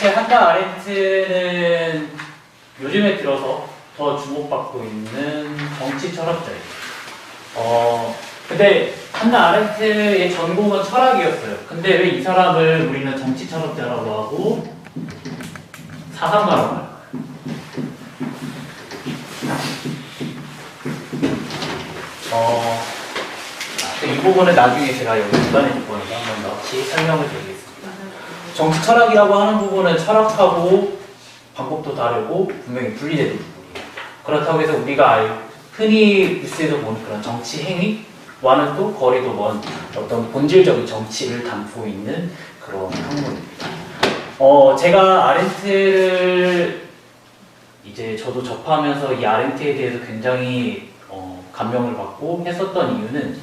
사실 한나 아렌트는 요즘에 들어서 더 주목받고 있는 정치 철학자예요. 근데 한나 아렌트의 전공은 철학이었어요. 근데 왜 이 사람을 우리는 정치 철학자라고 하고 사상가라고 할까요? 이 부분은 나중에 제가 여기 중간에 부분에서 한번 더 설명을 드리겠습니다. 정치 철학이라고 하는 부분은 철학하고 방법도 다르고 분명히 분리되는 부분이에요. 그렇다고 해서 우리가 흔히 뉴스에서 보는 그런 정치 행위와는 또 거리도 먼 어떤 본질적인 정치를 담고 있는 그런 학문입니다. 제가 아렌트를 이제 저도 접하면서 이 아렌트에 대해서 굉장히 감명을 받고 했었던 이유는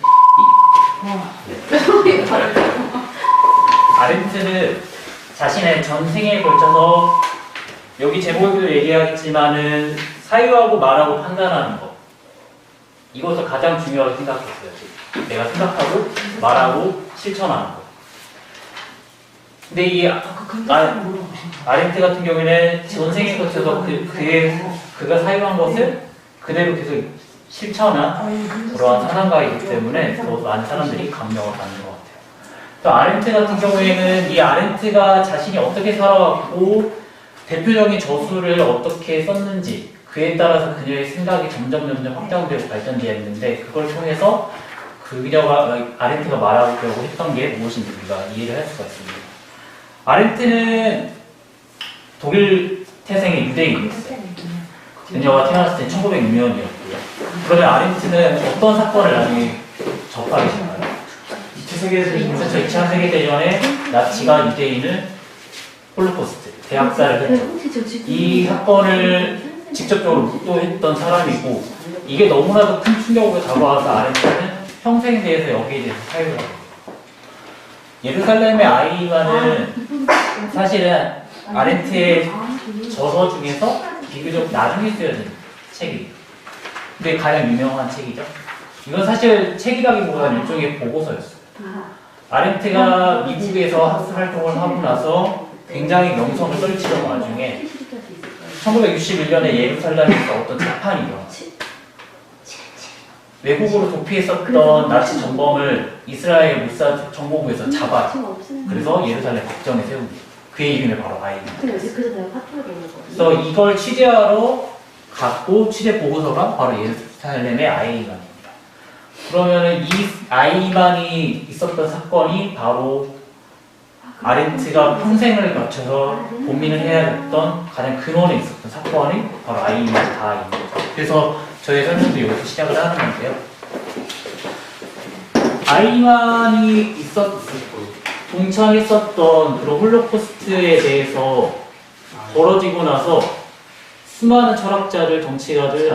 아렌트는 자신의 전생에 걸쳐서 여기 제목에도 얘기하겠지만은 사유하고 말하고 판단하는 것, 이것을 가장 중요하게 생각했어요. 내가 생각하고 말하고 실천하는 것. 근데 이 아렌트 같은 경우에는 전생에 걸쳐서 그가 사유한 것을 그대로 계속 실천한 그러한 사상가이기 때문에 더 많은 사람들이 감명을 받는 것 같아요. 또 아렌트 같은 경우에는 이 아렌트가 자신이 어떻게 살아왔고 대표적인 저술을 어떻게 썼는지 그에 따라서 그녀의 생각이 점점 확장되고 발전되었는데 그걸 통해서 그녀가 아렌트가 말하려고 했던 게 무엇인지 우리가 이해를 할 수가 있습니다. 아렌트는 독일 태생의 유대인이었어요. 그녀가 태어났을 때 1906년이었고요. 그러면 아렌트는 어떤 사건을 나중에 접하게 되나요? 2차 세계대전. 그렇죠. 2차 세계대전에 나치가 유대인을 홀로코스트, 대학살을 했죠. 이 사건을 직접적으로 묵도했던 사람이고 이게 너무나도 큰 충격으로 다가와서 아렌트는 평생에 대해서 여기에 대해서 사유를 합니다. 예루살렘의 아이만은 사실은 아렌트의 저서 중에서 비교적 나중에 쓰여진 책이에요. 근데 가장 유명한 책이죠. 이건 사실 책이라기보다는 일종의 보고서였어요. 아렌트가 미국에서 학술 활동을 하고 나서 굉장히 명성을 떨치던 와중에 1961년에 예루살렘에서 어떤 재판이 일어났어요. 외국으로 도피했었던 나치 전범을 이스라엘 모사드 정보부에서 잡아요. 그래서 예루살렘 법정에 세웁니다. 그의 이름이 바로 아이만. 그래서 이걸 취재하러 갔고 취재 보고서가 바로 예루살렘의 아이만입니다. 그러면은 이 아이만이 있었던 사건이 바로 아렌트가 평생을 거쳐서 고민을 해야 했던 가장 근원에 있었던 사건이 바로 아이만 다입니다. 그래서 저의 설명도 여기서 시작을 하는 건데요. 아이만이 동참했었던 그런 홀로코스트에 대해서 벌어지고 나서 수많은 철학자들, 정치가들,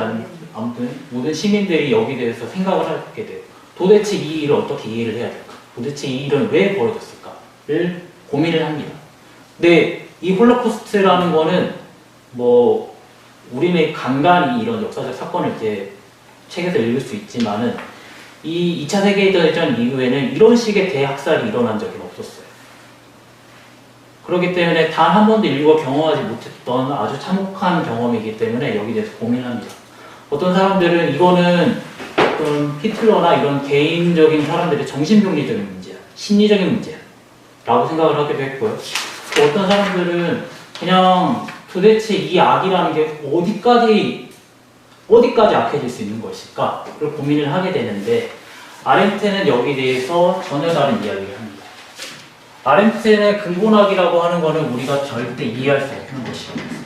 아무튼 모든 시민들이 여기에 대해서 생각을 하게 돼요. 도대체 이 일을 어떻게 이해를 해야 될까? 도대체 이 일은 왜 벌어졌을까?를 고민을 합니다. 근데 이 홀로코스트라는 거는 우리는 간간히 이런 역사적 사건을 이제 책에서 읽을 수 있지만은 이 2차 세계대전 이후에는 이런 식의 대학살이 일어난 적이 없었어요. 그렇기 때문에 단 한 번도 인류가 경험하지 못했던 아주 참혹한 경험이기 때문에 여기에 대해서 고민합니다. 어떤 사람들은 이거는 어떤 히틀러나 이런 개인적인 사람들의 정신병리적인 문제야, 심리적인 문제야 라고 생각을 하기도 했고요. 또 어떤 사람들은 그냥 도대체 이 악이라는 게 어디까지 악해질 수 있는 것일까를 고민을 하게 되는데 아렌트는 여기에 대해서 전혀 다른 이야기를 합니다. 아렌트의 근본악이라고 하는 것은 우리가 절대 이해할 수 없는 것이에요.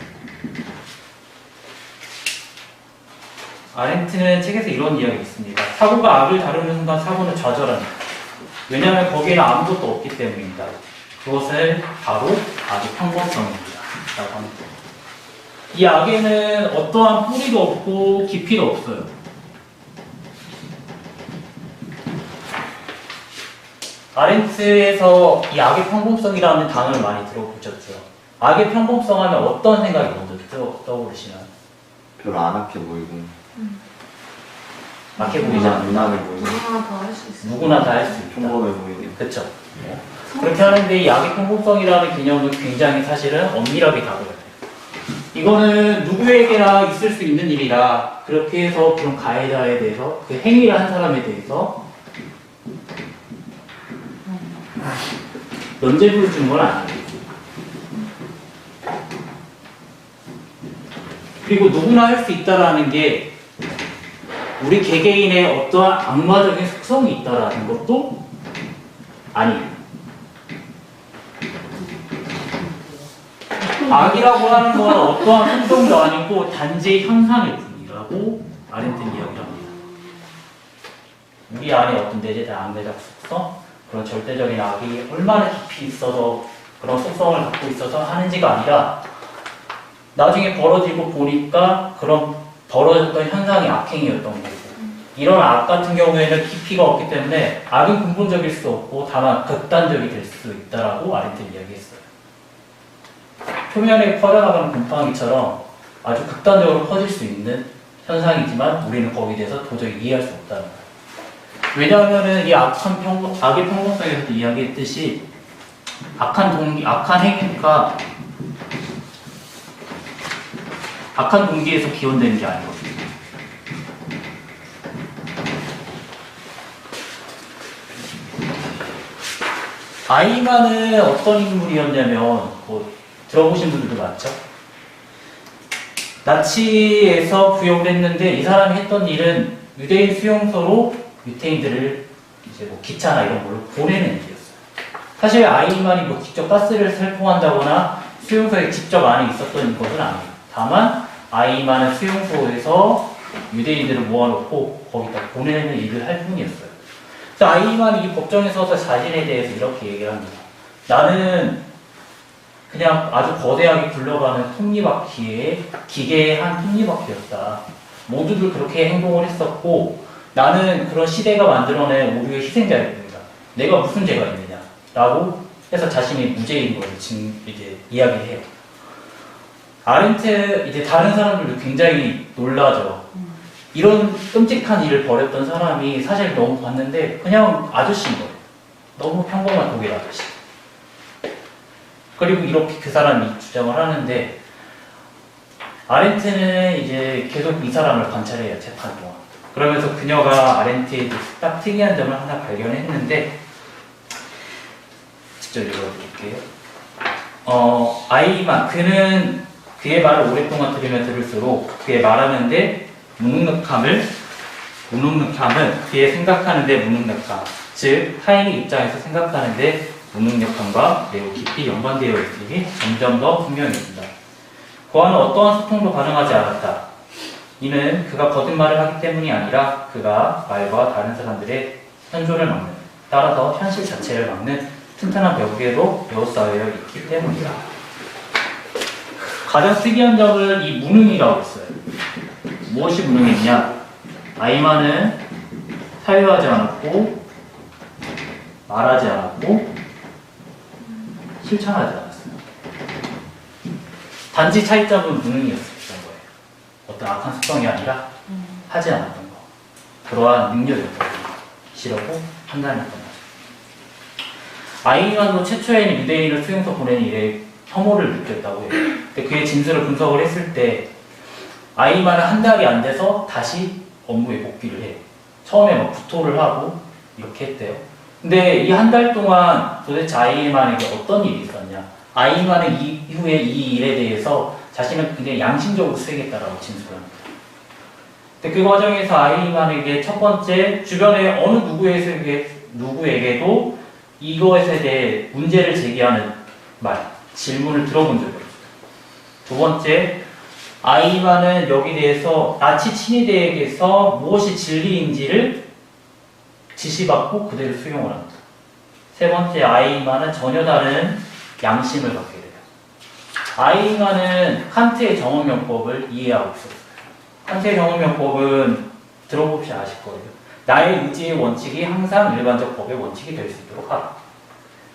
아렌트는 책에서 이런 이야기가 있습니다. 사고가 악을 다루는 순간 사고는 좌절합니다. 왜냐하면 거기에는 아무것도 없기 때문입니다. 그것은 바로 악의 평범성입니다. 라고 합니다. 이 악에는 어떠한 뿌리도 없고 깊이도 없어요. 아렌트에서 이 악의 평범성이라는 단어를 많이 들어보셨죠? 악의 평범성 하면 어떤 생각이 먼저 떠오르시나요? 별로 안 악해 보이고 악해 보이지 않는다. 무난해 보이고 누구나 다 할 수 있어. 누구나 다 할 수 있다. 평범해 보이고 그쵸? 그렇게 하는데 이 악의 평범성이라는 개념은 굉장히 사실은 엄밀하게 다뤄야 돼요. 이거는 누구에게나 있을 수 있는 일이라 그렇게 해서 그런 가해자에 대해서 그 행위를 한 사람에 대해서 면죄부를 주는 건 아니에요. 그리고 누구나 할 수 있다라는 게 우리 개개인의 어떠한 악마적인 속성이 있다라는 것도 아니에요. 악이라고 하는 건 어떠한 행동도 아니고 단지 현상일 뿐이라고 아렌트는 이야기를 합니다. 우리 안에 어떤 내재된 악내적 속성, 그런 절대적인 악이 얼마나 깊이 있어서 그런 속성을 갖고 있어서 하는지가 아니라 나중에 벌어지고 보니까 그런 벌어졌던 현상이 악행이었던 거고 이런 악 같은 경우에는 깊이가 없기 때문에 악은 근본적일 수 없고 다만 극단적이 될 수 있다라고 아렌트는 이야기했어요. 표면에 퍼져나가는 곰팡이처럼 아주 극단적으로 퍼질 수 있는 현상이지만 우리는 거기에 대해서 도저히 이해할 수 없다는 거예요. 왜냐하면 이 악의 평범성에서도 이야기했듯이 악한 행위가 악한 동기에서 기원되는 게 아니거든요. 아이만은 어떤 인물이었냐면 들어보신 분들도 많죠? 나치에서 부역을 했는데 이 사람이 했던 일은 유대인 수용소로 유태인들을 이제 기차나 이런 걸로 보내는 일이었어요. 사실 아이만이 직접 가스를 살포한다거나 수용소에 직접 안에 있었던 것은 아니에요. 다만 아이만은 수용소에서 유대인들을 모아놓고 거기다 보내는 일을 할 뿐이었어요. 그래서 아이만이 이 법정에 서서 자신에 대해서 이렇게 얘기를 합니다. 나는 그냥 아주 거대하게 굴러가는 톱니바퀴에 기계의 한 톱니바퀴였다. 모두들 그렇게 행동을 했었고 나는 그런 시대가 만들어낸 오류의 희생자였습니다. 내가 무슨 죄가 있느냐 라고 해서 자신이 무죄인 것을 이제 이야기해요. 아렌트 이제 다른 사람들도 굉장히 놀라죠. 이런 끔찍한 일을 벌였던 사람이 사실 너무 봤는데 그냥 아저씨인 거예요. 너무 평범한 독일 아저씨. 그리고 이렇게 그 사람이 주장을 하는데 아렌트는 이제 계속 이 사람을 관찰해요. 재판 동안. 그러면서 그녀가 아렌트의 딱 특이한 점을 하나 발견했는데 직접 읽어드릴게요. 아이만 그는 그의 말을 오랫동안 들으면 들을수록 그의 말하는데 무능력함은 그의 생각하는데 무능력함, 즉 타인의 입장에서 생각하는데 무능력함과 매우 깊이 연관되어 있으니 점점 더 분명해진다. 그와는 어떠한 소통도 가능하지 않았다. 이는 그가 거짓말을 하기 때문이 아니라 그가 말과 다른 사람들의 현존을 막는, 따라서 현실 자체를 막는 튼튼한 벽에도 에워싸여 있기 때문이다. 가장 특이한 점을 이 무능이라고 했어요. 무엇이 무능했냐? 아이만은 사유하지 않았고 말하지 않았고 실천하지 않았어요. 단지 차이점은 무능이었던 거예요. 어떤 악한 습성이 아니라 하지 않았던 거. 그러한 능력이었던 것이라고 판단했던 거죠. 아이만도 최초에는 유대인을 수용소 보내는 일에 혐오를 느꼈다고 해요. 근데 그의 진술을 분석을 했을 때 아이만은 한 달이 안 돼서 다시 업무에 복귀를 해요. 처음에 막 구토를 하고 이렇게 했대요. 근데 이 한 달 동안 도대체 아이만에게 어떤 일이 있었냐? 아이만은 이후에 이 일에 대해서 자신은 굉장히 양심적으로 수행했다라고 진술합니다. 근데 그 과정에서 아이만에게 첫 번째 주변의 어느 누구에게도 이것에 대해 문제를 제기하는 말, 질문을 들어본 적이 없어요. 두 번째, 아이만은 여기 대해서 나치 친위대에게서 무엇이 진리인지를 지시받고 그대로 수용을 합니다. 세 번째, 아이만은 전혀 다른 양심을 갖게 돼요. 아이만은 칸트의 정언명법을 이해하고 있었어요. 칸트의 정언명법은 들어보시 아실 거예요. 나의 의지의 원칙이 항상 일반적 법의 원칙이 될 수 있도록 하라.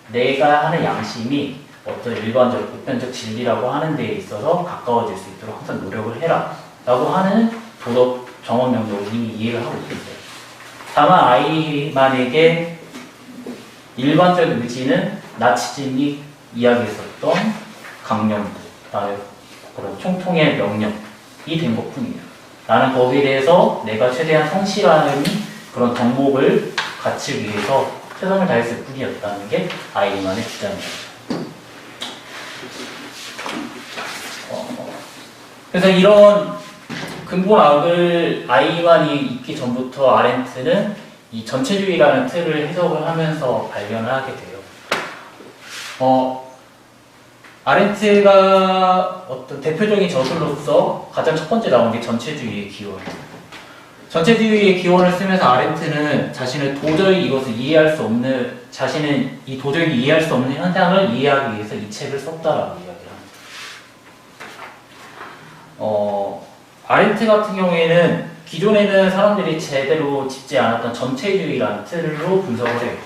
내가 하는 양심이 어떤 일반적, 보편적 진리라고 하는 데에 있어서 가까워질 수 있도록 항상 노력을 해라. 라고 하는 도덕 정언명령을 이미 이해를 하고 있었어요. 다만 아이만에게 일반적 의지는 나치즘이 이야기했었던 강령부, 그다음에 그런 총통의 명령이 된 것뿐이에요. 나는 거기에 대해서 내가 최대한 성실하는 그런 덕목을 갖추기 위해서 최선을 다했을 뿐이었다는 게 아이만의 주장입니다. 그래서 이런 근본악을 아이만이 있기 전부터 아렌트는 이 전체주의라는 틀을 해석을 하면서 발견을 하게 돼요. 아렌트가 어떤 대표적인 저술로서 가장 첫 번째 나온 게 전체주의의 기원이에요. 전체주의의 기원을 쓰면서 아렌트는 자신은 도저히 이것을 이해할 수 없는, 자신은 이 도저히 이해할 수 없는 현상을 이해하기 위해서 이 책을 썼다라고 이야기를 합니다. 아렌트 같은 경우에는 기존에는 사람들이 제대로 짚지 않았던 전체주의라는 틀로 분석을 해요.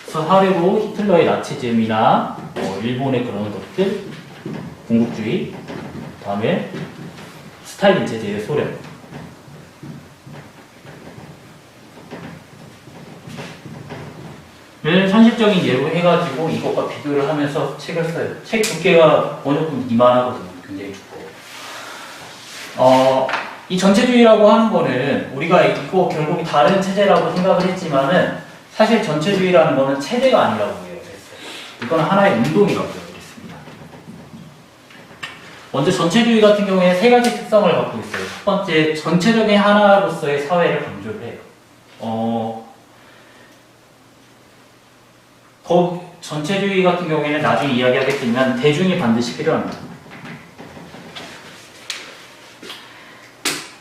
그래서 하려고 히틀러의 나치즘이나 일본의 그런 것들, 군국주의, 다음에 스탈린 제제의 소련, 를 현실적인 예로 해가지고 이것과 비교를 하면서 책을 써요. 책 두께가 어느 정도 이만하거든요. 굉장히 두꺼워. 이 전체주의라고 하는 거는 우리가 이거 결국 다른 체제라고 생각을 했지만은 사실 전체주의라는 거는 체제가 아니라고 이야기했어요. 이건 하나의 운동이라고 이야기했습니다. 먼저 전체주의 같은 경우에 세 가지 특성을 갖고 있어요. 첫 번째, 전체적인 하나로서의 사회를 강조를 해요. 전체주의 같은 경우에는 나중에 이야기하겠지만 대중이 반드시 필요합니다.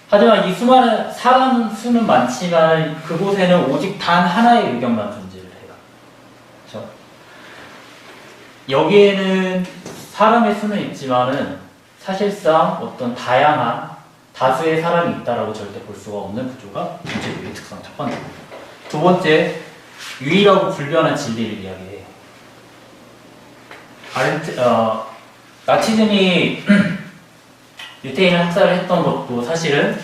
하지만 이 수많은 사람 수는 많지만 그곳에는 오직 단 하나의 의견만 존재를 해요. 그렇죠? 여기에는 사람의 수는 있지만은 사실상 어떤 다양한 다수의 사람이 있다라고 절대 볼 수가 없는 구조가 전체주의의 특성 첫 번째. 두 번째, 유일하고 불변한 진리를 이야기해요. 나치즘이 유태인을 학살을 했던 것도 사실은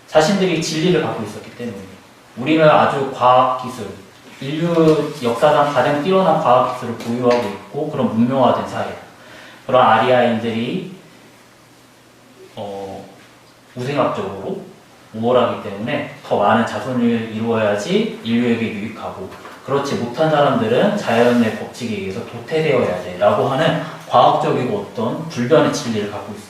자신들이 진리를 갖고 있었기 때문이에요. 우리는 아주 과학기술, 인류 역사상 가장 뛰어난 과학기술을 보유하고 있고 그런 문명화된 사회, 그런 아리아인들이 우생학적으로 우월하기 때문에 더 많은 자손을 이루어야지 인류에게 유익하고, 그렇지 못한 사람들은 자연의 법칙에 의해서 도태되어야 돼 라고 하는 과학적이고 어떤 불변의 진리를 갖고 있어요.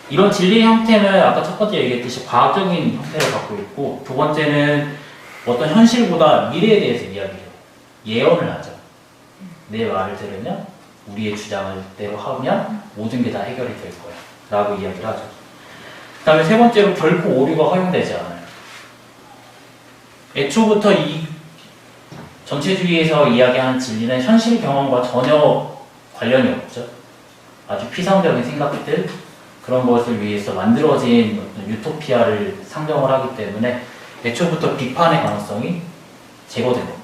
이런 진리의 형태는 아까 첫 번째 얘기했듯이 과학적인 형태를 갖고 있고, 두 번째는 어떤 현실보다 미래에 대해서 이야기해요. 예언을 하죠. 내 말을 들으면, 우리의 주장을 대로 하면 모든 게 다 해결이 될 거야 라고 이야기를 하죠. 그 다음에 세 번째로, 결코 오류가 허용되지 않아요. 애초부터 이 전체주의에서 이야기하는 진리는 현실 경험과 전혀 관련이 없죠. 아주 피상적인 생각들, 그런 것을 위해서 만들어진 어떤 유토피아를 상정을 하기 때문에 애초부터 비판의 가능성이 제거된 겁니다.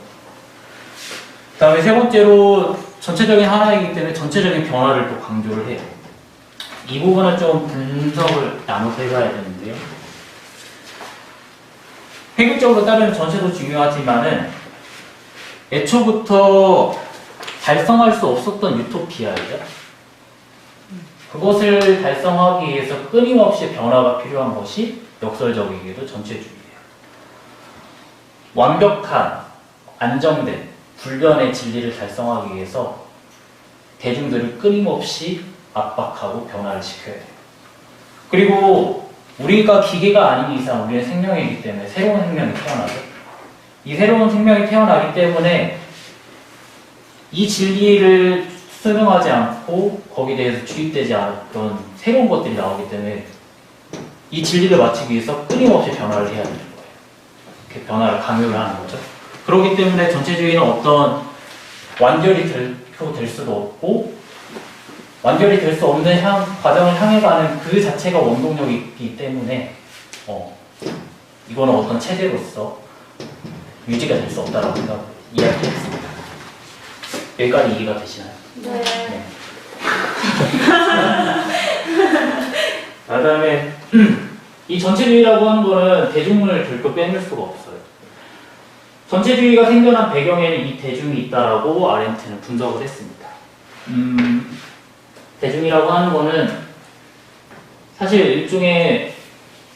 그 다음에 세 번째로, 전체적인 하나이기 때문에 전체적인 변화를 또 강조를 해요. 이 부분은 좀 분석을 나눠서 해봐야 되는데요. 획일적으로 따르는 전체도 중요하지만은 애초부터 달성할 수 없었던 유토피아이죠. 그것을 달성하기 위해서 끊임없이 변화가 필요한 것이 역설적이게도 전체주의예요. 완벽한, 안정된, 불변의 진리를 달성하기 위해서 대중들을 끊임없이 압박하고 변화를 시켜야 돼요. 그리고 우리가 기계가 아닌 이상 우리는 생명이기 때문에 새로운 생명이 태어나죠. 이 새로운 생명이 태어나기 때문에 이 진리를 수능하지 않고 거기에 대해서 주입되지 않았던 새로운 것들이 나오기 때문에 이 진리를 맞추기 위해서 끊임없이 변화를 해야 되는 거예요. 이렇게 변화를 강요를 하는 거죠. 그렇기 때문에 전체주의는 어떤 완결이 될 수도 없고 완결이 될 수 없는 과정을 향해 가는 그 자체가 원동력이기 때문에 이거는 어떤 체제로서 유지가 될 수 없다라고 이야기했습니다. 여기까지 이해가 되시나요? 네. 그다음에 이 전체주의라고 하는 거는 대중문을 결코 빼놓을 수가 없어요. 전체주의가 생겨난 배경에는 이 대중이 있다라고 아렌트는 분석을 했습니다. 대중이라고 하는 거는 사실 일종의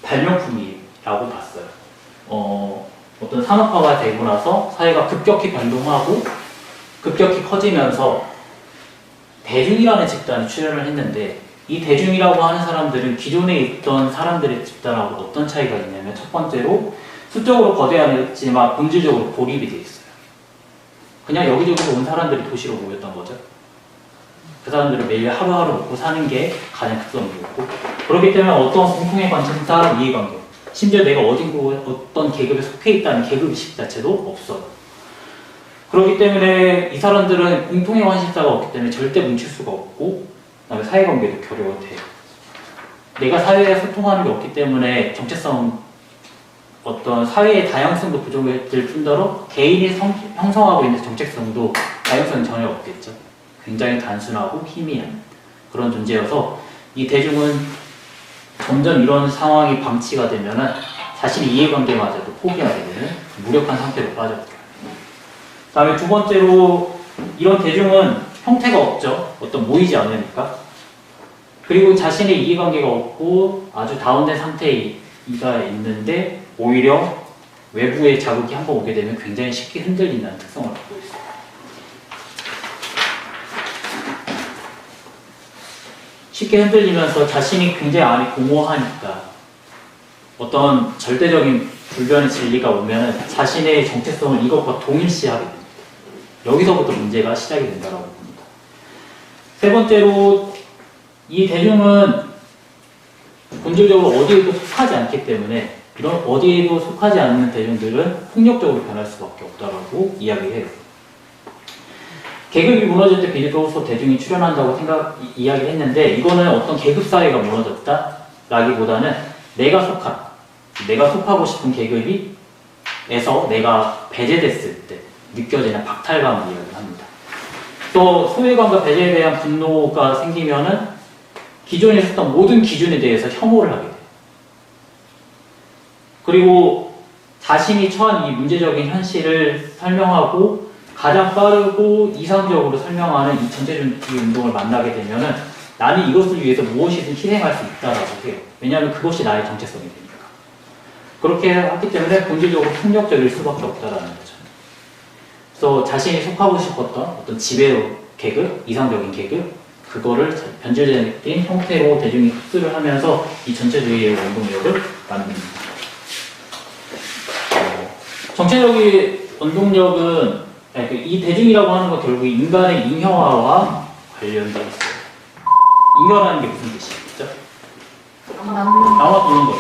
발명품이라고 봤어요. 어떤 산업화가 되고 나서 사회가 급격히 변동하고 급격히 커지면서 대중이라는 집단이 출현을 했는데, 이 대중이라고 하는 사람들은 기존에 있던 사람들의 집단하고 어떤 차이가 있냐면, 첫 번째로 수적으로 거대하지만 본질적으로 고립이 돼 있어요. 그냥 여기저기서 온 사람들이 도시로 모였던 거죠. 그 사람들은 매일 하루하루 먹고 사는 게 가장 특성이었고, 그렇기 때문에 어떤 공통의 관심사, 이해관계, 심지어 내가 어떤 계급에 속해 있다는 계급의식 자체도 없어요. 그렇기 때문에 이 사람들은 공통의 관심사가 없기 때문에 절대 뭉칠 수가 없고, 그다음에 사회관계도 결여가 돼요. 내가 사회에 소통하는 게 없기 때문에 정체성, 어떤 사회의 다양성도 부족해질 뿐더러 개인이 형성하고 있는 정체성도 다양성이 전혀 없겠죠. 굉장히 단순하고 희미한 그런 존재여서, 이 대중은 점점 이런 상황이 방치가 되면은 자신의 이해관계마저도 포기하게 되는 무력한 상태로 빠져들어요. 다음에 두 번째로, 이런 대중은 형태가 없죠. 어떤 모이지 않으니까. 그리고 자신의 이해관계가 없고 아주 다운된 상태가 있는데, 오히려 외부의 자극이 한번 오게 되면 굉장히 쉽게 흔들린다는 특성을 갖고 있어요. 쉽게 흔들리면서 자신이 굉장히 안이 공허하니까 어떤 절대적인 불변의 진리가 오면 자신의 정체성을 이것과 동일시하게 됩니다. 여기서부터 문제가 시작이 된다고 봅니다. 세 번째로, 이 대중은 본질적으로 어디에도 속하지 않기 때문에, 이런 어디에도 속하지 않는 대중들은 폭력적으로 변할 수밖에 없다라고 이야기해요. 계급이 무너질 때 비로소 대중이 출현한다고 이야기를 했는데, 이거는 어떤 계급사회가 무너졌다라기보다는 내가 속하고 싶은 계급에서 내가 배제됐을 때 느껴지는 박탈감을 이야기합니다. 또 소외감과 배제에 대한 분노가 생기면은 기존에 있었던 모든 기준에 대해서 혐오를 하게 돼요. 그리고 자신이 처한 이 문제적인 현실을 설명하고 가장 빠르고 이상적으로 설명하는 이 전체주의 운동을 만나게 되면은 나는 이것을 위해서 무엇이든 희생할 수 있다라고 해요. 왜냐하면 그것이 나의 정체성이 되니까. 그렇게 하기 때문에 본질적으로 폭력적일 수밖에 없다라는 거죠. 그래서 자신이 속하고 싶었던 어떤 지배 계급, 이상적인 계급, 그거를 변질적인 형태로 대중이 흡수를 하면서 이 전체주의의 원동력을 만듭니다. 정체적인 원동력은, 이 대중이라고 하는 건 결국 인간의 인형화와 관련되어 있어요. 인간하는 게 무슨 뜻이겠죠? 나눠두는 거죠.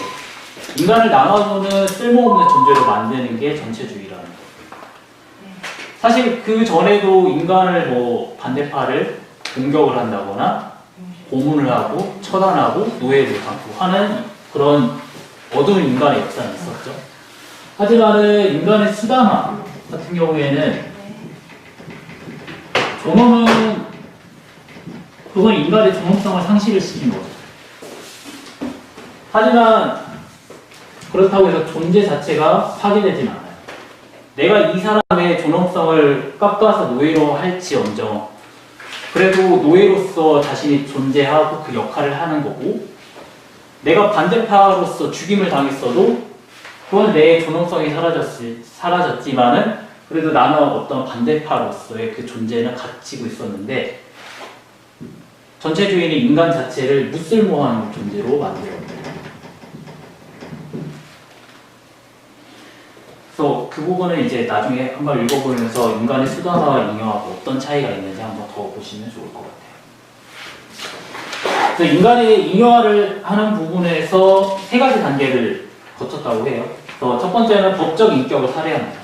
인간을 나눠두는 쓸모없는 존재로 만드는 게 전체주의라는 거예요. 사실 그 전에도 인간을 반대파를 공격을 한다거나 고문을 하고 처단하고 노예를 당고 하는 그런 어두운 인간의 역사는 있었죠. 하지만은 인간의 수단화 같은 경우에는 존엄은, 그건 인간의 존엄성을 상실을 시킨 거죠. 하지만 그렇다고 해서 존재 자체가 파괴되진 않아요. 내가 이 사람의 존엄성을 깎아서 노예로 할지언정 그래도 노예로서 자신이 존재하고 그 역할을 하는 거고, 내가 반대파로서 죽임을 당했어도 그건 내 존엄성이 사라졌지만은 그래도 나는 어떤 반대파로서의 그 존재는 가지고 있었는데, 전체주의는 인간 자체를 무쓸모한 존재로 만들어요. 그래서 그 부분은 이제 나중에 한번 읽어보면서 인간의 수단화와 인형하고 어떤 차이가 있는지 한번 더 보시면 좋을 것 같아요. 그래서 인간의 인형화를 하는 부분에서 세 가지 단계를 거쳤다고 해요. 그래서 첫 번째는 법적 인격을 살해합니다.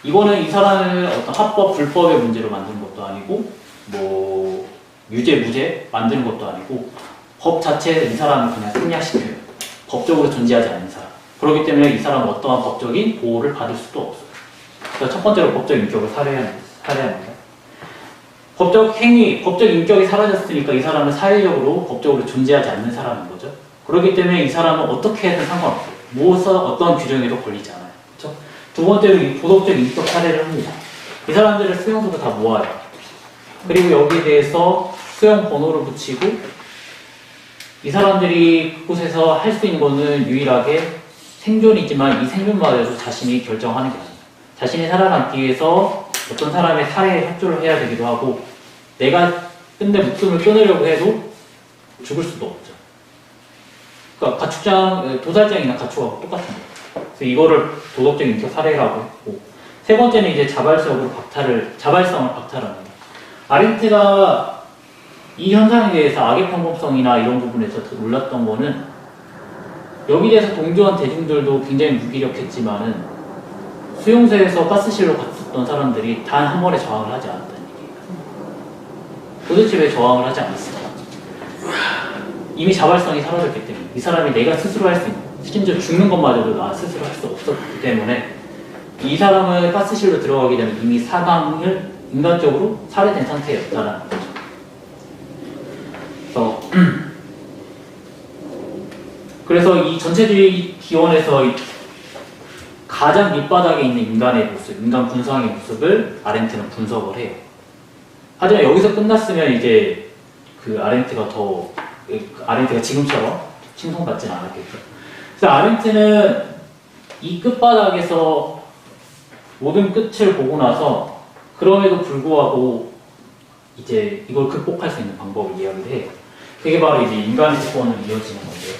이거는 이 사람을 어떤 합법, 불법의 문제로 만드는 것도 아니고, 유죄, 무죄 만드는 것도 아니고, 법 자체에서 이 사람을 그냥 생략시켜요. 법적으로 존재하지 않는 사람. 그렇기 때문에 이 사람은 어떠한 법적인 보호를 받을 수도 없어요. 그래서 첫 번째로 법적 인격을 살해합니다. 법적 행위, 법적 인격이 사라졌으니까 이 사람은 사회적으로, 법적으로 존재하지 않는 사람인 거죠. 그렇기 때문에 이 사람은 어떻게 해도 상관없어요. 어떤 규정에도 걸리지 않아요. 그렇죠? 두 번째로 이 도덕적 인격 사례를 합니다. 이 사람들을 수용소로 다 모아요. 그리고 여기에 대해서 수용 번호를 붙이고 이 사람들이 그곳에서 할 수 있는 거는 유일하게 생존이지만 이 생존마저도 자신이 결정하는 게 아닙니다. 자신이 살아남기 위해서 어떤 사람의 살해에 협조를 해야 되기도 하고 내가 근데 목숨을 끊으려고 해도 죽을 수도 없죠. 그러니까 가축장, 도살장이나 가축하고 똑같은 거예요. 그래서 이거를 도덕적 인격 사례라고 했고 세 번째는 이제 자발성을 박탈합니다. 아렌트가 이 현상에 대해서 악의 평범성이나 이런 부분에서 더 놀랐던 거는 여기에 대해서 동조한 대중들도 굉장히 무기력했지만은 수용소에서 가스실로 갔었던 사람들이 단 한 번에 저항을 하지 않았다는 얘기예요. 도대체 왜 저항을 하지 않았을까? 이미 자발성이 사라졌기 때문에 이 사람이 내가 스스로 할 수 있는 심지어 죽는 것마저도 나 스스로 할 수 없었기 때문에 이 사람은 가스실로 들어가게 되면 이미 사망을 인간적으로 살해된 상태였다는 거죠. 그래서 이 전체주의 기원에서 가장 밑바닥에 있는 인간의 모습, 인간 군상의 모습을 아렌트는 분석을 해요. 하지만 여기서 끝났으면 이제 아렌트가 지금처럼 칭송받지는 않았겠죠. 그래서 아렌트는 이 끝바닥에서 모든 끝을 보고 나서 그럼에도 불구하고 이제 이걸 극복할 수 있는 방법을 이야기를 해요. 그게 바로 이제 인간의 특권을 이어지는 건데요.